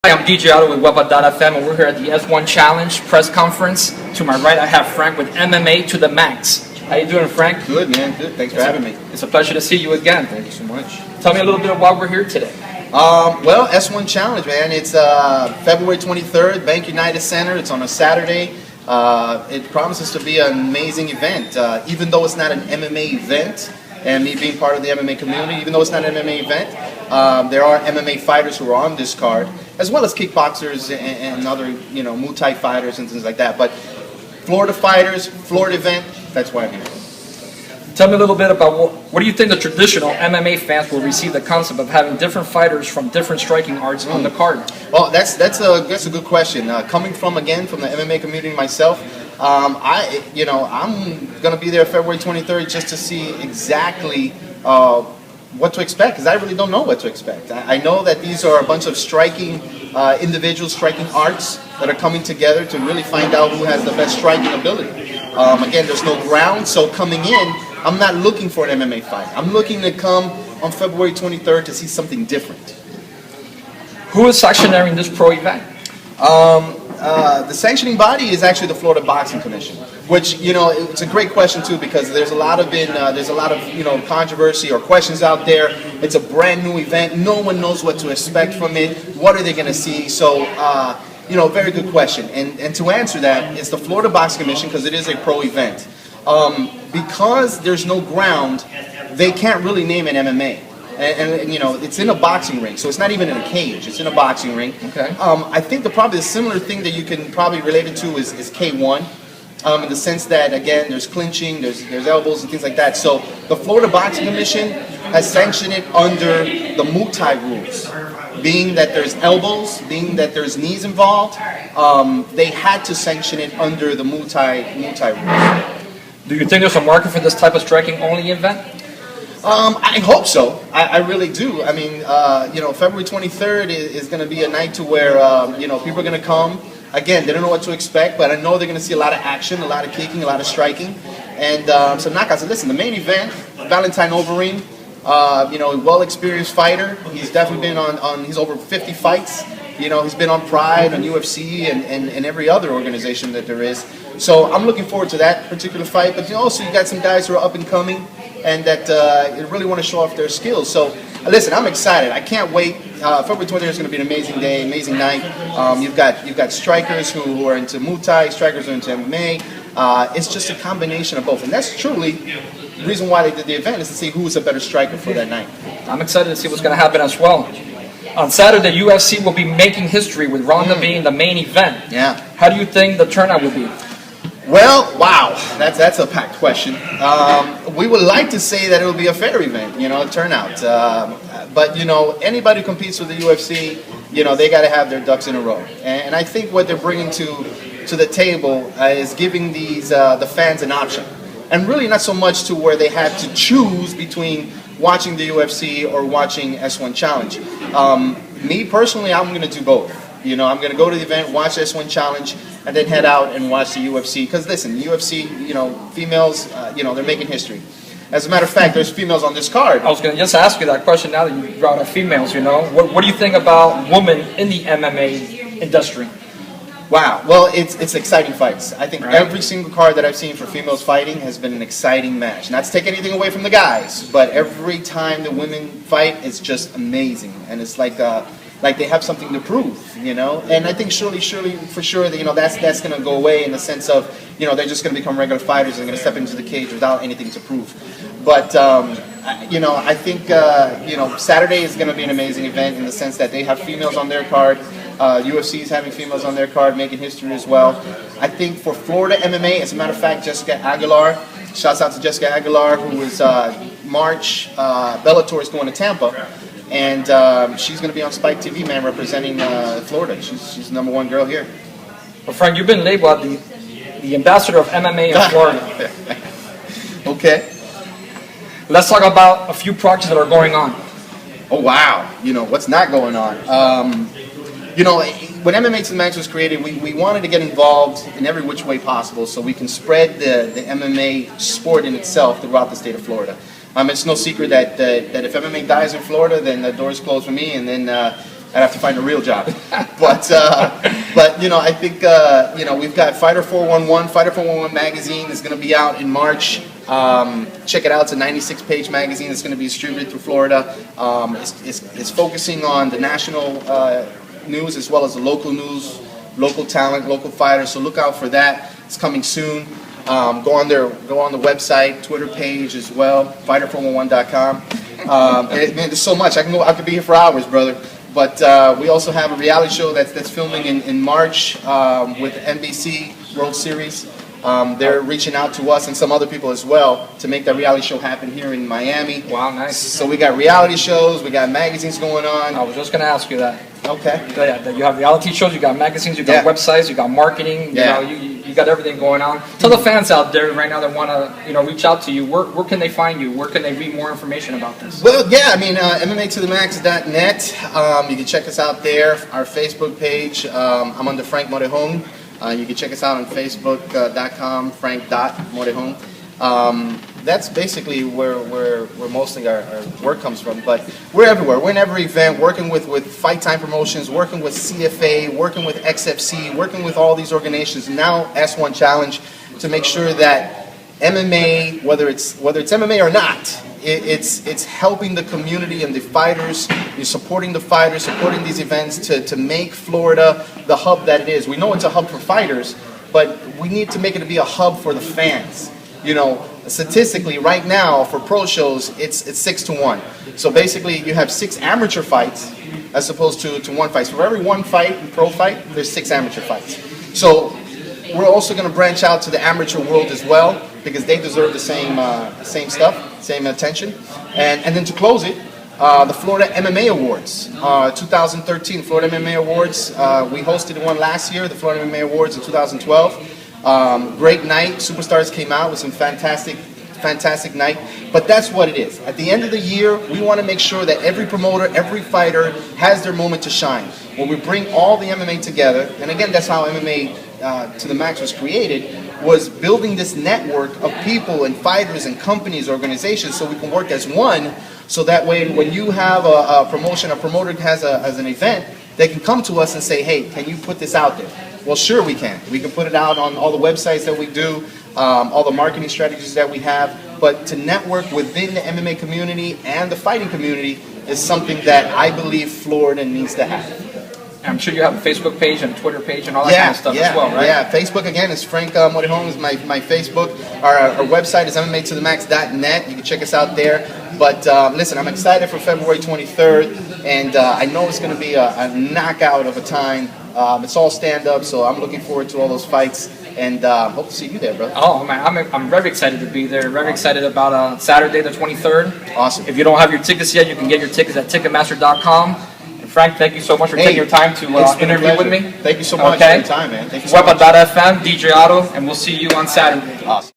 Hi, I'm DJ Otto with WEPA.fm, and we're here at the S1-Challenge press conference. To my right, I have Frank with MMA to the Max. How you doing, Frank? Good, man. Good. Thanks for having me. It's a pleasure to see you again. Thank you so much. Tell me a little bit of why we're here today. Well, S1-Challenge, man. It's February 23rd, Bank United Center. It's on a Saturday. It promises to be an amazing event. Even though it's not an MMA event, and me being part of the MMA community, even though it's not an MMA event, there are MMA fighters who are on this card, as well as kickboxers and other, Muay Thai fighters and things like that. But Florida fighters, Florida event, that's why I'm here. Tell me a little bit about what do you think the traditional MMA fans will receive the concept of having different fighters from different striking arts on the card? Well, that's a good question. Coming from the MMA community myself, I'm gonna be there February 23rd just to see exactly what to expect, because I really don't know what to expect. I know that these are a bunch of striking individuals, striking arts that are coming together to really find out who has the best striking ability. Again, there's no ground, so coming in, I'm not looking for an MMA fight. I'm looking to come on February 23rd to see something different. Who is sanctioning this pro event? The sanctioning body is actually the Florida Boxing Commission, which it's a great question too, because there's a lot of controversy or questions out there. It's a brand new event. No one knows what to expect from it. What are they going to see? So very good question. And to answer that, it's the Florida Boxing Commission, because it is a pro event. Because there's no ground, they can't really name it MMA. And it's in a boxing ring, so it's not even in a cage. It's in a boxing ring. Okay. I think probably the similar thing that you can probably relate it to is K1, in the sense that, again, there's clinching, there's elbows and things like that. So the Florida Boxing Commission has sanctioned it under the Muay Thai rules, being that there's elbows, being that there's knees involved. They had to sanction it under the Muay Thai rules. Do you think there's a market for this type of striking-only event? I hope so. I really do. I mean, February 23rd is going to be a night to where, people are going to come. Again, they don't know what to expect, but I know they're going to see a lot of action, a lot of kicking, a lot of striking, and some knockouts. And listen, the main event, Valentine Overeem, well-experienced fighter. He's definitely been he's over 50 fights. He's been on Pride, on UFC, and every other organization that there is. So I'm looking forward to that particular fight. But also you got some guys who are up and coming, and that really want to show off their skills. So listen, I'm excited. I can't wait. February 23rd is going to be an amazing day, amazing night. You've got strikers who are into Muay Thai, strikers who are into MMA. It's just a combination of both, and that's truly the reason why they did the event, is to see who's a better striker for that night. I'm excited to see what's going to happen as well. On Saturday, UFC will be making history with Ronda being the main event. Yeah. How do you think the turnout will be? Well, wow, that's a packed question. We would like to say that it will be a fair event, turnout. But anybody who competes with the UFC, they got to have their ducks in a row. And I think what they're bringing to the table is giving the fans an option, and really not so much to where they have to choose between watching the UFC or watching S1-Challenge. Me personally, I'm going to do both. I'm going to go to the event, watch S1-Challenge, and then head out and watch the UFC. Because listen, the UFC, females, they're making history. As a matter of fact, there's females on this card. I was going to just ask you that question now that you brought up females, What do you think about women in the MMA industry? Wow. Well, it's exciting fights. I think Right. Every single card that I've seen for females fighting has been an exciting match. Not to take anything away from the guys, but every time the women fight, it's just amazing. And it's like they have something to prove, And I think surely for sure that that's going to go away, in the sense of they're just going to become regular fighters and going to step into the cage without anything to prove. But I think Saturday is going to be an amazing event, in the sense that they have females on their card. UFC is having females on their card, making history as well. I think for Florida MMA, as a matter of fact, Jessica Aguilar. Shouts out to Jessica Aguilar, who was March. Bellator is going to Tampa. And she's going to be on Spike TV, man, representing Florida. She's the #1 girl here. Well, Frank, you've been labeled the ambassador of MMA in Florida. Okay. Let's talk about a few projects that are going on. Oh, wow. What's not going on? When MMA to the Max was created, we wanted to get involved in every which way possible, so we can spread the MMA sport in itself throughout the state of Florida. It's no secret that if MMA dies in Florida, then the doors close for me, and then I'd have to find a real job. But you know, I think you know, we've got Fighter 411. Fighter 411 magazine is going to be out in March. Check it out. It's a 96-page magazine that's going to be distributed through Florida. It's focusing on the national news as well as the local news, local talent, local fighters. So look out for that. It's coming soon. Go on the website, Twitter page as well, fighter411.com. Man, there's so much. I could be here for hours, brother. But we also have a reality show that's filming in March with NBC World Series. They're reaching out to us and some other people as well to make that reality show happen here in Miami. Wow, nice. So we got reality shows, we got magazines going on. I was just going to ask you that. Okay. Yeah, you have reality shows, you got magazines, you got websites, you got marketing. Yeah. You know, you got everything going on. Tell the fans out there right now that want to, you know, reach out to you. Where can they find you? Where can they read more information about this? Well, yeah, I mean, MMA2TheMax.net. You can check us out there. Our Facebook page. I'm under Frank Morejon. You can check us out on Facebook.com, Frank.Morejon. That's basically where mostly our work comes from. But we're everywhere. We're in every event, working with Fight Time Promotions, working with CFA, working with XFC, working with all these organizations. Now S1-Challenge, to make sure that MMA, whether it's MMA or not, it's helping the community and the fighters. You're supporting the fighters, supporting these events to make Florida the hub that it is. We know it's a hub for fighters, but we need to make it to be a hub for the fans. You know, statistically, right now for pro shows, it's 6-1. So basically, you have 6 amateur fights as opposed to 1 fight. So for every 1 fight, pro fight, there's 6 amateur fights. So we're also going to branch out to the amateur world as well, because they deserve the same stuff, same attention. And then to close it, the Florida MMA Awards, 2013 Florida MMA Awards. We hosted one last year, the Florida MMA Awards in 2012. Great night. Superstars came out with some fantastic night. But that's what it is. At the end of the year, we want to make sure that every promoter, every fighter has their moment to shine. When we bring all the MMA together, and again, that's how MMA to the Max was created, was building this network of people and fighters and companies, organizations, so we can work as one. So that way, when you have a promotion, a promoter has an event, they can come to us and say, hey, can you put this out there? Well, sure we can. We can put it out on all the websites that we do, all the marketing strategies that we have. But to network within the MMA community and the fighting community is something that I believe Florida needs to have. I'm sure you have a Facebook page and a Twitter page and all that kind of stuff as well, right? Yeah, Facebook again is Frank Morejon is my Facebook. Our website is MMA2TheMax.net. You can check us out there. But listen, I'm excited for February 23rd, and I know it's going to be a knockout of a time. It's all stand-up, so I'm looking forward to all those fights, and hope to see you there, brother. Oh, man, I'm very excited to be there. Very excited about Saturday the 23rd. Awesome. If you don't have your tickets yet, you can get your tickets at Ticketmaster.com. Frank, thank you so much for taking your time to interview with me. Thank you so much for your time, man. Thank you so much. WEPA.FM, DJ Otto, and we'll see you on Saturday. Awesome.